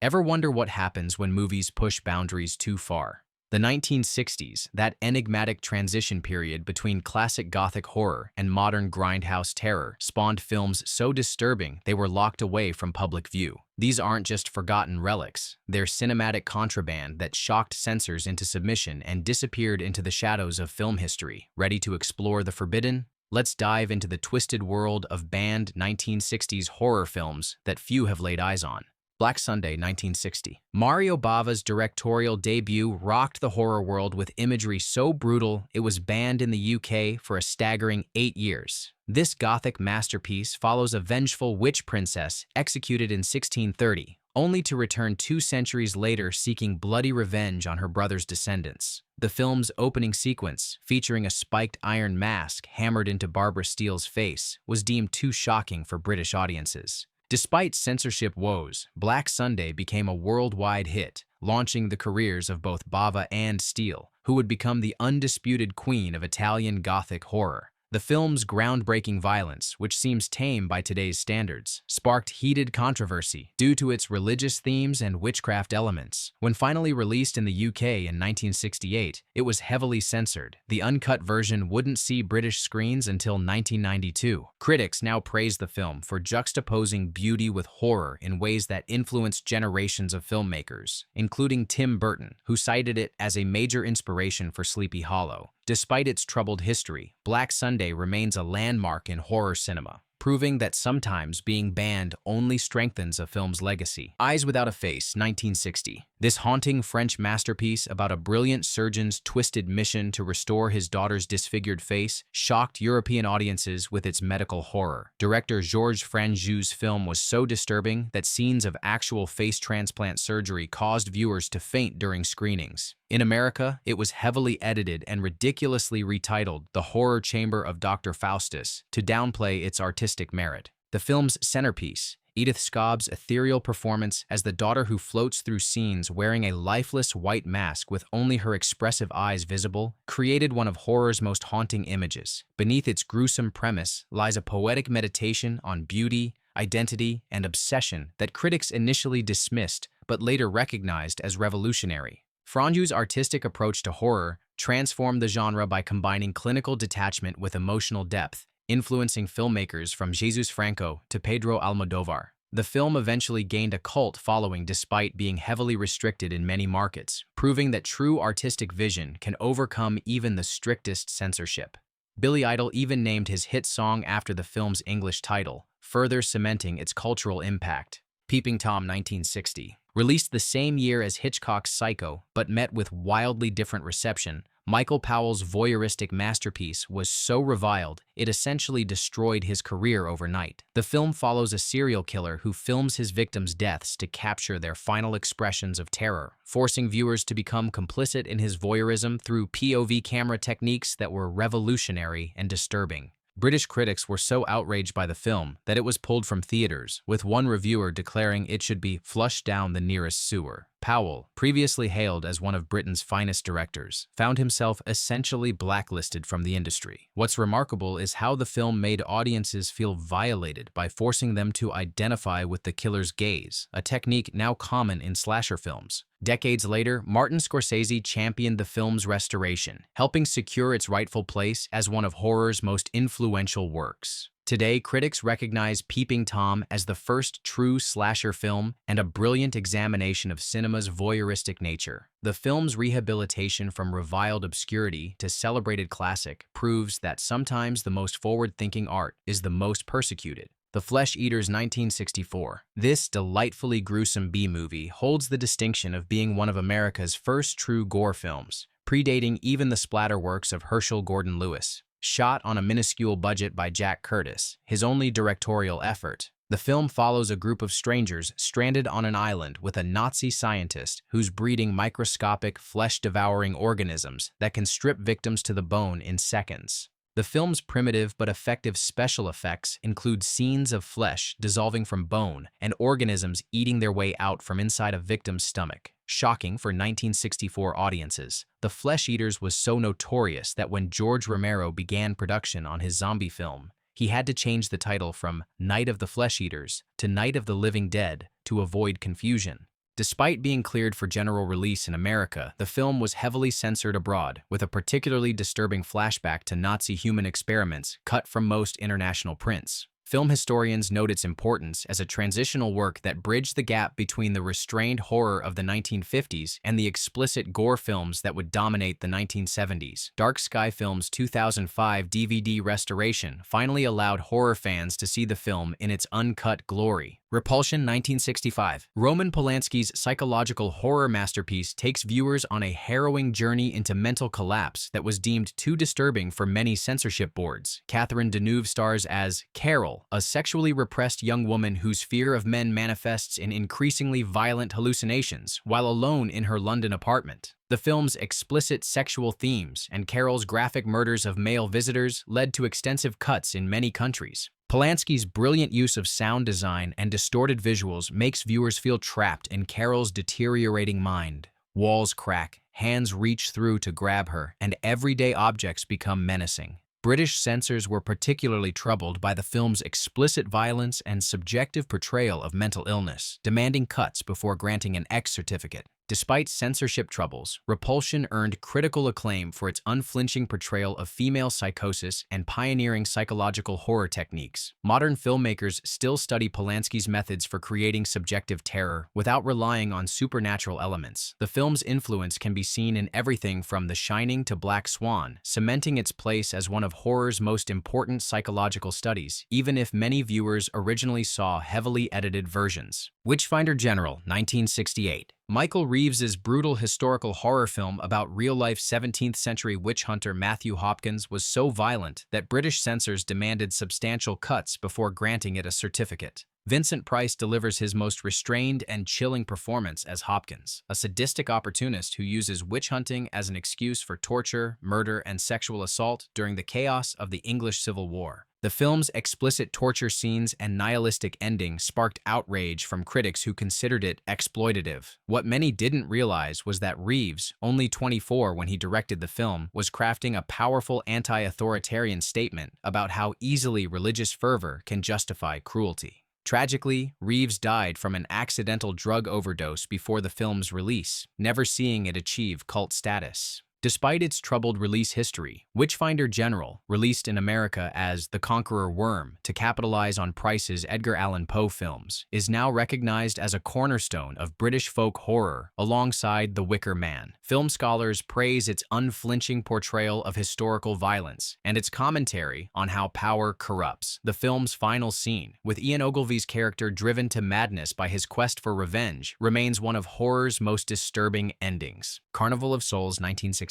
Ever wonder what happens when movies push boundaries too far? The 1960s, that enigmatic transition period between classic Gothic horror and modern grindhouse terror, spawned films so disturbing they were locked away from public view. These aren't just forgotten relics, they're cinematic contraband that shocked censors into submission and disappeared into the shadows of film history. Ready to explore the forbidden? Let's dive into the twisted world of banned 1960s horror films that few have laid eyes on. Black Sunday, 1960. Mario Bava's directorial debut rocked the horror world with imagery so brutal it was banned in the UK for a staggering 8 years. This Gothic masterpiece follows a vengeful witch princess executed in 1630, only to return 2 centuries later seeking bloody revenge on her brother's descendants. The film's opening sequence, featuring a spiked iron mask hammered into Barbara Steele's face, was deemed too shocking for British audiences. Despite censorship woes, Black Sunday became a worldwide hit, launching the careers of both Bava and Steele, who would become the undisputed queen of Italian Gothic horror. The film's groundbreaking violence, which seems tame by today's standards, sparked heated controversy due to its religious themes and witchcraft elements. When finally released in the UK in 1968, it was heavily censored. The uncut version wouldn't see British screens until 1992. Critics now praise the film for juxtaposing beauty with horror in ways that influenced generations of filmmakers, including Tim Burton, who cited it as a major inspiration for Sleepy Hollow. Despite its troubled history, Black Sunday remains a landmark in horror cinema, proving that sometimes being banned only strengthens a film's legacy. Eyes Without a Face, 1960. This haunting French masterpiece about a brilliant surgeon's twisted mission to restore his daughter's disfigured face shocked European audiences with its medical horror. Director Georges Franju's film was so disturbing that scenes of actual face transplant surgery caused viewers to faint during screenings. In America, it was heavily edited and ridiculously retitled The Horror Chamber of Dr. Faustus to downplay its artistic merit. The film's centerpiece, Edith Scobb's ethereal performance as the daughter who floats through scenes wearing a lifeless white mask with only her expressive eyes visible, created one of horror's most haunting images. Beneath its gruesome premise lies a poetic meditation on beauty, identity, and obsession that critics initially dismissed but later recognized as revolutionary. Franju's artistic approach to horror transformed the genre by combining clinical detachment with emotional depth, influencing filmmakers from Jesus Franco to Pedro Almodóvar. The film eventually gained a cult following despite being heavily restricted in many markets, proving that true artistic vision can overcome even the strictest censorship. Billy Idol even named his hit song after the film's English title, further cementing its cultural impact. Peeping Tom, 1960. Released the same year as Hitchcock's Psycho, but met with wildly different reception, Michael Powell's voyeuristic masterpiece was so reviled, it essentially destroyed his career overnight. The film follows a serial killer who films his victims' deaths to capture their final expressions of terror, forcing viewers to become complicit in his voyeurism through POV camera techniques that were revolutionary and disturbing. British critics were so outraged by the film that it was pulled from theaters, with one reviewer declaring it should be flushed down the nearest sewer. Powell, previously hailed as one of Britain's finest directors, found himself essentially blacklisted from the industry. What's remarkable is how the film made audiences feel violated by forcing them to identify with the killer's gaze, a technique now common in slasher films. Decades later, Martin Scorsese championed the film's restoration, helping secure its rightful place as one of horror's most influential works. Today, critics recognize Peeping Tom as the first true slasher film and a brilliant examination of cinema's voyeuristic nature. The film's rehabilitation from reviled obscurity to celebrated classic proves that sometimes the most forward-thinking art is the most persecuted. The Flesh Eaters, 1964. This delightfully gruesome B-movie holds the distinction of being one of America's first true gore films, predating even the splatter works of Herschel Gordon Lewis. Shot on a minuscule budget by Jack Curtis, his only directorial effort, the film follows a group of strangers stranded on an island with a Nazi scientist who's breeding microscopic, flesh-devouring organisms that can strip victims to the bone in seconds. The film's primitive but effective special effects include scenes of flesh dissolving from bone and organisms eating their way out from inside a victim's stomach. Shocking for 1964 audiences, The Flesh Eaters was so notorious that when George Romero began production on his zombie film, he had to change the title from Night of the Flesh Eaters to Night of the Living Dead to avoid confusion. Despite being cleared for general release in America, the film was heavily censored abroad, with a particularly disturbing flashback to Nazi human experiments cut from most international prints. Film historians note its importance as a transitional work that bridged the gap between the restrained horror of the 1950s and the explicit gore films that would dominate the 1970s. Dark Sky Films' 2005 DVD restoration finally allowed horror fans to see the film in its uncut glory. Repulsion 1965. Roman Polanski's psychological horror masterpiece takes viewers on a harrowing journey into mental collapse that was deemed too disturbing for many censorship boards. Catherine Deneuve stars as Carol, a sexually repressed young woman whose fear of men manifests in increasingly violent hallucinations while alone in her London apartment. The film's explicit sexual themes and Carol's graphic murders of male visitors led to extensive cuts in many countries. Polanski's brilliant use of sound design and distorted visuals makes viewers feel trapped in Carol's deteriorating mind. Walls crack, hands reach through to grab her, and everyday objects become menacing. British censors were particularly troubled by the film's explicit violence and subjective portrayal of mental illness, demanding cuts before granting an X certificate. Despite censorship troubles, Repulsion earned critical acclaim for its unflinching portrayal of female psychosis and pioneering psychological horror techniques. Modern filmmakers still study Polanski's methods for creating subjective terror without relying on supernatural elements. The film's influence can be seen in everything from The Shining to Black Swan, cementing its place as one of horror's most important psychological studies, even if many viewers originally saw heavily edited versions. Witchfinder General, 1968. Michael Reeves's brutal historical horror film about real-life 17th-century witch hunter Matthew Hopkins was so violent that British censors demanded substantial cuts before granting it a certificate. Vincent Price delivers his most restrained and chilling performance as Hopkins, a sadistic opportunist who uses witch hunting as an excuse for torture, murder, and sexual assault during the chaos of the English Civil War. The film's explicit torture scenes and nihilistic ending sparked outrage from critics who considered it exploitative. What many didn't realize was that Reeves, only 24 when he directed the film, was crafting a powerful anti-authoritarian statement about how easily religious fervor can justify cruelty. Tragically, Reeves died from an accidental drug overdose before the film's release, never seeing it achieve cult status. Despite its troubled release history, Witchfinder General, released in America as The Conqueror Worm to capitalize on Price's Edgar Allan Poe films, is now recognized as a cornerstone of British folk horror alongside The Wicker Man. Film scholars praise its unflinching portrayal of historical violence and its commentary on how power corrupts. The film's final scene, with Ian Ogilvy's character driven to madness by his quest for revenge, remains one of horror's most disturbing endings. Carnival of Souls, 1962.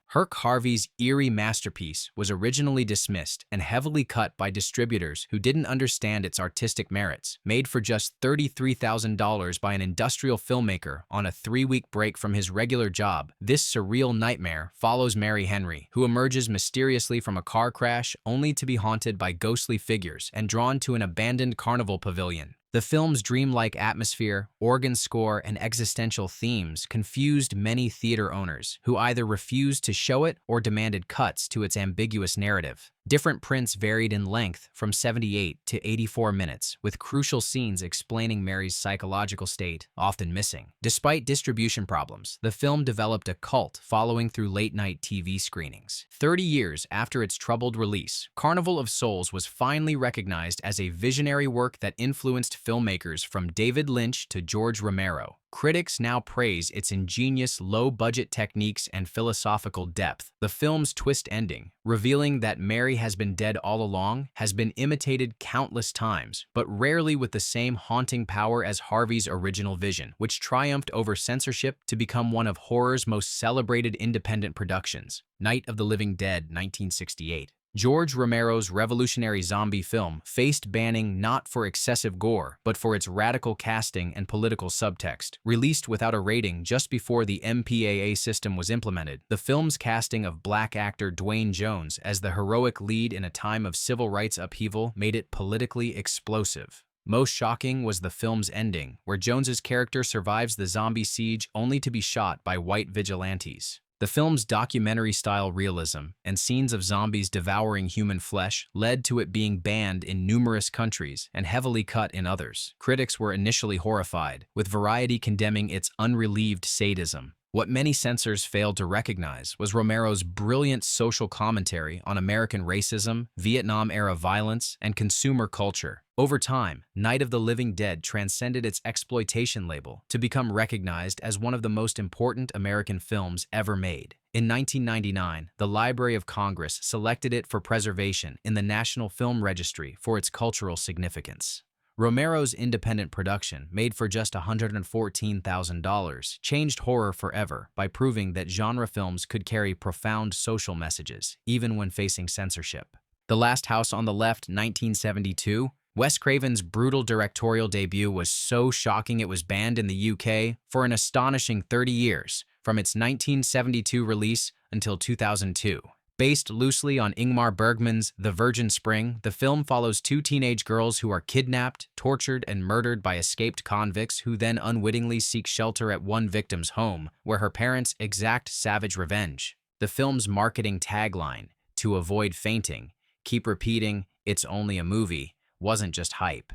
Herc Harvey's eerie masterpiece was originally dismissed and heavily cut by distributors who didn't understand its artistic merits. Made for just $33,000 by an industrial filmmaker on a 3-week break from his regular job, this surreal nightmare follows Mary Henry, who emerges mysteriously from a car crash only to be haunted by ghostly figures and drawn to an abandoned carnival pavilion. The film's dreamlike atmosphere, organ score, and existential themes confused many theater owners, who either refused to show it or demanded cuts to its ambiguous narrative. Different prints varied in length from 78 to 84 minutes, with crucial scenes explaining Mary's psychological state often missing. Despite distribution problems, the film developed a cult following through late-night TV screenings. 30 years after its troubled release, Carnival of Souls was finally recognized as a visionary work that influenced filmmakers from David Lynch to George Romero. Critics now praise its ingenious low-budget techniques and philosophical depth. The film's twist ending, revealing that Mary has been dead all along, has been imitated countless times, but rarely with the same haunting power as Harvey's original vision, which triumphed over censorship to become one of horror's most celebrated independent productions. Night of the Living Dead, 1968. George Romero's revolutionary zombie film faced banning not for excessive gore, but for its radical casting and political subtext. Released without a rating just before the MPAA system was implemented, the film's casting of black actor Dwayne Jones as the heroic lead in a time of civil rights upheaval made it politically explosive. Most shocking was the film's ending, where Jones's character survives the zombie siege only to be shot by white vigilantes. The The film's documentary-style realism and scenes of zombies devouring human flesh led to it being banned in numerous countries and heavily cut in others. Critics were initially horrified, with Variety condemning its unrelieved sadism. What many censors failed to recognize was Romero's brilliant social commentary on American racism, Vietnam-era violence, and consumer culture. Over time, Night of the Living Dead transcended its exploitation label to become recognized as one of the most important American films ever made. In 1999, the Library of Congress selected it for preservation in the National Film Registry for its cultural significance. Romero's independent production, made for just $114,000, changed horror forever by proving that genre films could carry profound social messages, even when facing censorship. The Last House on the Left, 1972. Wes Craven's brutal directorial debut was so shocking it was banned in the UK for an astonishing 30 years, from its 1972 release until 2002. Based loosely on Ingmar Bergman's The Virgin Spring, the film follows two teenage girls who are kidnapped, tortured, and murdered by escaped convicts who then unwittingly seek shelter at one victim's home, where her parents exact savage revenge. The film's marketing tagline, "To avoid fainting, keep repeating, it's only a movie," wasn't just hype.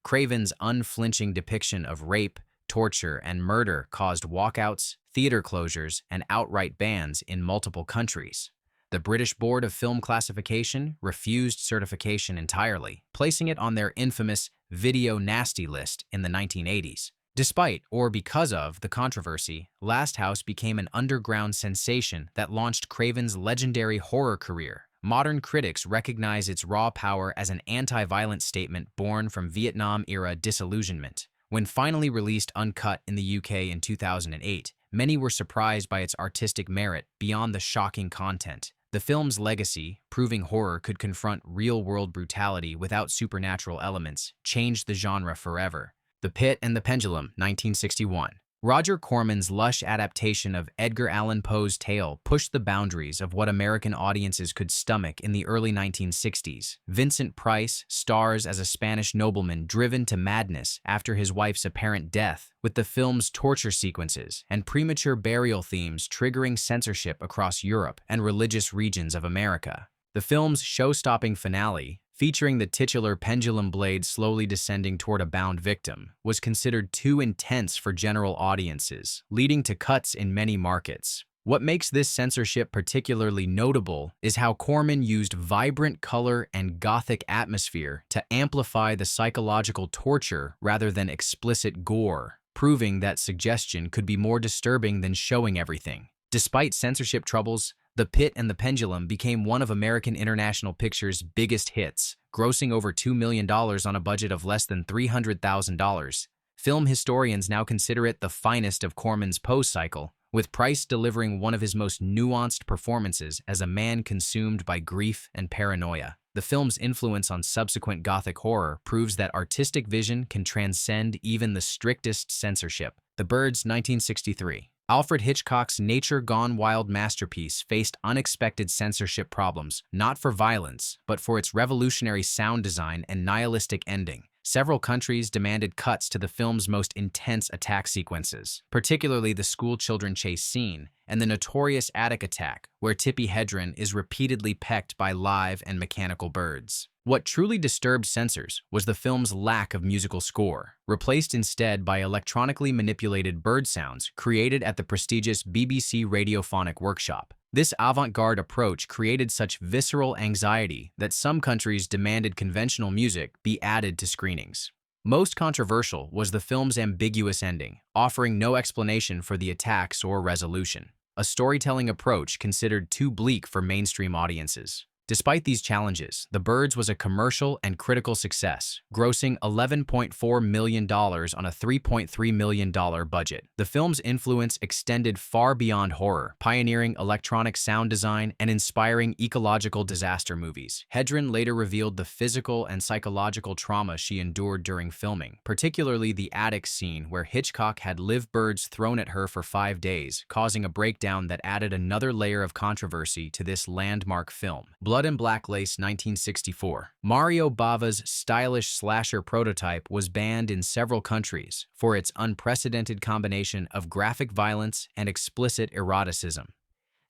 Craven's unflinching depiction of rape, torture, and murder caused walkouts, theater closures, and outright bans in multiple countries. The British Board of Film Classification refused certification entirely, placing it on their infamous Video Nasty list in the 1980s. Despite, or because of, the controversy, Last House became an underground sensation that launched Craven's legendary horror career. Modern critics recognize its raw power as an anti-violence statement born from Vietnam-era disillusionment. When finally released uncut in the UK in 2008, many were surprised by its artistic merit beyond the shocking content. The film's legacy, proving horror could confront real-world brutality without supernatural elements, changed the genre forever. The Pit and the Pendulum, 1961. Roger Corman's lush adaptation of Edgar Allan Poe's tale pushed the boundaries of what American audiences could stomach in the early 1960s. Vincent Price stars as a Spanish nobleman driven to madness after his wife's apparent death, with the film's torture sequences and premature burial themes triggering censorship across Europe and religious regions of America. The film's show-stopping finale, featuring the titular pendulum blade slowly descending toward a bound victim, was considered too intense for general audiences, leading to cuts in many markets. What makes this censorship particularly notable is how Corman used vibrant color and gothic atmosphere to amplify the psychological torture rather than explicit gore, proving that suggestion could be more disturbing than showing everything. Despite censorship troubles, The Pit and the Pendulum became one of American International Pictures' biggest hits, grossing over $2 million on a budget of less than $300,000. Film historians now consider it the finest of Corman's Poe cycle, with Price delivering one of his most nuanced performances as a man consumed by grief and paranoia. The film's influence on subsequent Gothic horror proves that artistic vision can transcend even the strictest censorship. The Birds, 1963. Alfred Hitchcock's Nature Gone Wild masterpiece faced unexpected censorship problems, not for violence, but for its revolutionary sound design and nihilistic ending. Several countries demanded cuts to the film's most intense attack sequences, particularly the schoolchildren chase scene and the notorious attic attack, where Tippi Hedren is repeatedly pecked by live and mechanical birds. What truly disturbed censors was the film's lack of musical score, replaced instead by electronically manipulated bird sounds created at the prestigious BBC Radiophonic Workshop. This avant-garde approach created such visceral anxiety that some countries demanded conventional music be added to screenings. Most controversial was the film's ambiguous ending, offering no explanation for the attacks or resolution, a storytelling approach considered too bleak for mainstream audiences. Despite these challenges, The Birds was a commercial and critical success, grossing $11.4 million on a $3.3 million budget. The film's influence extended far beyond horror, pioneering electronic sound design and inspiring ecological disaster movies. Hedren later revealed the physical and psychological trauma she endured during filming, particularly the attic scene where Hitchcock had live birds thrown at her for 5 days, causing a breakdown that added another layer of controversy to this landmark film. Blood and Black Lace, 1964. Mario Bava's stylish slasher prototype was banned in several countries for its unprecedented combination of graphic violence and explicit eroticism.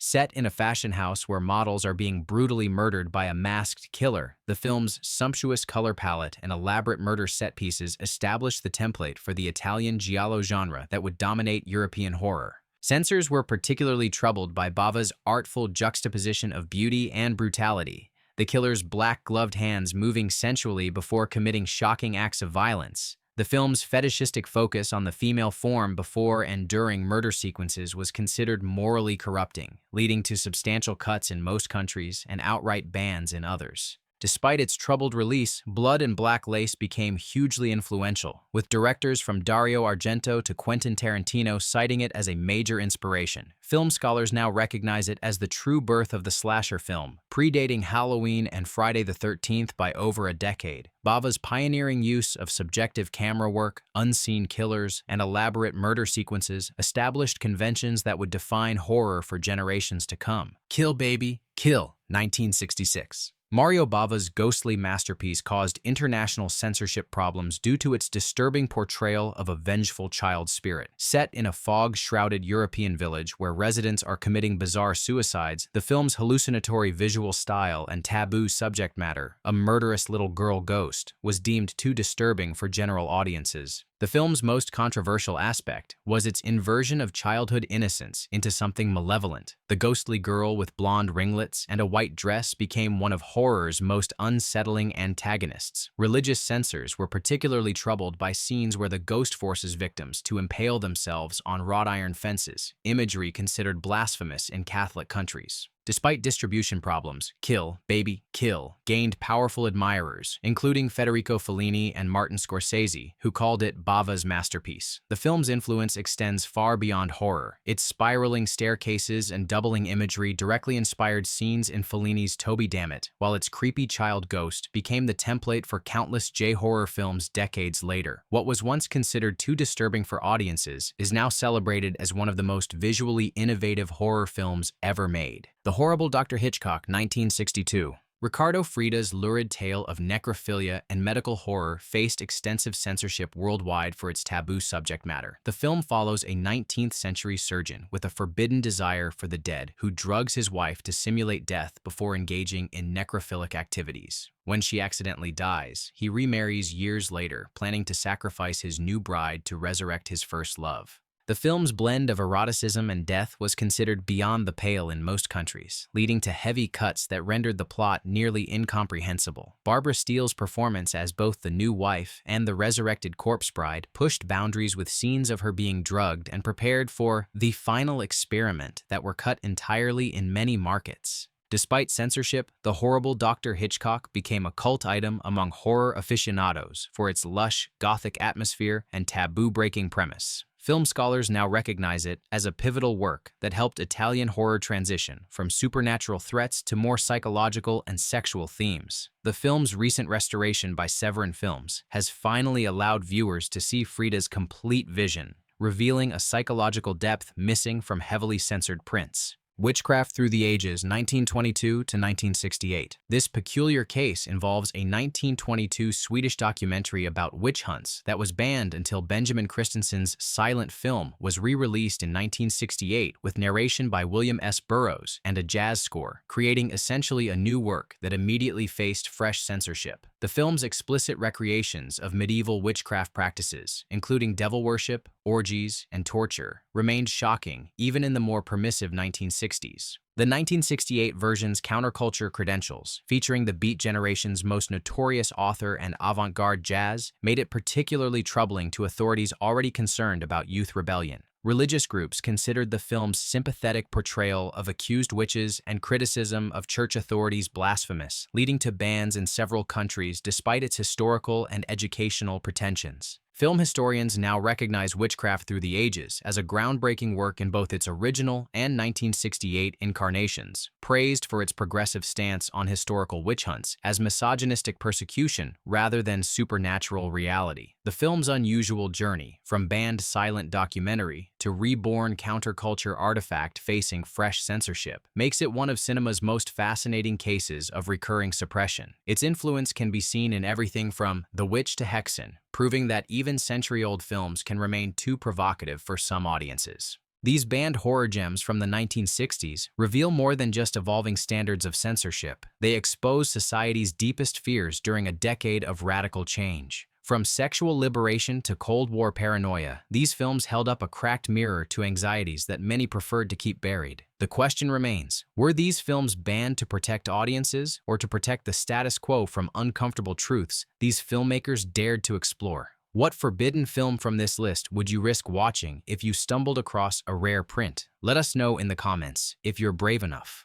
Set in a fashion house where models are being brutally murdered by a masked killer, the film's sumptuous color palette and elaborate murder set pieces established the template for the Italian giallo genre that would dominate European horror. Censors were particularly troubled by Bava's artful juxtaposition of beauty and brutality, the killer's black-gloved hands moving sensually before committing shocking acts of violence. The film's fetishistic focus on the female form before and during murder sequences was considered morally corrupting, leading to substantial cuts in most countries and outright bans in others. Despite its troubled release, Blood and Black Lace became hugely influential, with directors from Dario Argento to Quentin Tarantino citing it as a major inspiration. Film scholars now recognize it as the true birth of the slasher film, predating Halloween and Friday the 13th by over a decade. Bava's pioneering use of subjective camera work, unseen killers, and elaborate murder sequences established conventions that would define horror for generations to come. Kill Baby, Kill, 1966. Mario Bava's ghostly masterpiece caused international censorship problems due to its disturbing portrayal of a vengeful child spirit. Set in a fog-shrouded European village where residents are committing bizarre suicides, the film's hallucinatory visual style and taboo subject matter, a murderous little girl ghost, was deemed too disturbing for general audiences. The film's most controversial aspect was its inversion of childhood innocence into something malevolent. The ghostly girl with blonde ringlets and a white dress became one of horror's most unsettling antagonists. Religious censors were particularly troubled by scenes where the ghost forces victims to impale themselves on wrought iron fences, imagery considered blasphemous in Catholic countries. Despite distribution problems, Kill, Baby, Kill gained powerful admirers, including Federico Fellini and Martin Scorsese, who called it Bava's masterpiece. The film's influence extends far beyond horror. Its spiraling staircases and doubling imagery directly inspired scenes in Fellini's Toby Dammit, while its creepy child ghost became the template for countless J-horror films decades later. What was once considered too disturbing for audiences is now celebrated as one of the most visually innovative horror films ever made. The Horrible Dr. Hitchcock, 1962. Ricardo Frida's lurid tale of necrophilia and medical horror faced extensive censorship worldwide for its taboo subject matter. The film follows a 19th-century surgeon with a forbidden desire for the dead who drugs his wife to simulate death before engaging in necrophilic activities. When she accidentally dies, he remarries years later, planning to sacrifice his new bride to resurrect his first love. The film's blend of eroticism and death was considered beyond the pale in most countries, leading to heavy cuts that rendered the plot nearly incomprehensible. Barbara Steele's performance as both the new wife and the resurrected corpse bride pushed boundaries with scenes of her being drugged and prepared for the final experiment that were cut entirely in many markets. Despite censorship, The Horrible Dr. Hitchcock became a cult item among horror aficionados for its lush, gothic atmosphere and taboo-breaking premise. Film scholars now recognize it as a pivotal work that helped Italian horror transition from supernatural threats to more psychological and sexual themes. The film's recent restoration by Severin Films has finally allowed viewers to see Frida's complete vision, revealing a psychological depth missing from heavily censored prints. Witchcraft Through the Ages, 1922 to 1968. This peculiar case involves a 1922 Swedish documentary about witch hunts that was banned until Benjamin Christensen's silent film was re-released in 1968 with narration by William S. Burroughs and a jazz score, creating essentially a new work that immediately faced fresh censorship. The film's explicit recreations of medieval witchcraft practices, including devil worship, orgies, and torture, remained shocking even in the more permissive 1960s. The 1968 version's counterculture credentials, featuring the Beat Generation's most notorious author and avant-garde jazz, made it particularly troubling to authorities already concerned about youth rebellion. Religious groups considered the film's sympathetic portrayal of accused witches and criticism of church authorities blasphemous, leading to bans in several countries despite its historical and educational pretensions. Film historians now recognize Witchcraft Through the Ages as a groundbreaking work in both its original and 1968 incarnations, praised for its progressive stance on historical witch hunts as misogynistic persecution rather than supernatural reality. The film's unusual journey, from banned silent documentary to reborn counterculture artifact facing fresh censorship, makes it one of cinema's most fascinating cases of recurring suppression. Its influence can be seen in everything from The Witch to Hexen, proving that even century-old films can remain too provocative for some audiences. These banned horror gems from the 1960s reveal more than just evolving standards of censorship. They expose society's deepest fears during a decade of radical change. From sexual liberation to Cold War paranoia, these films held up a cracked mirror to anxieties that many preferred to keep buried. The question remains, were these films banned to protect audiences or to protect the status quo from uncomfortable truths these filmmakers dared to explore? What forbidden film from this list would you risk watching if you stumbled across a rare print? Let us know in the comments if you're brave enough.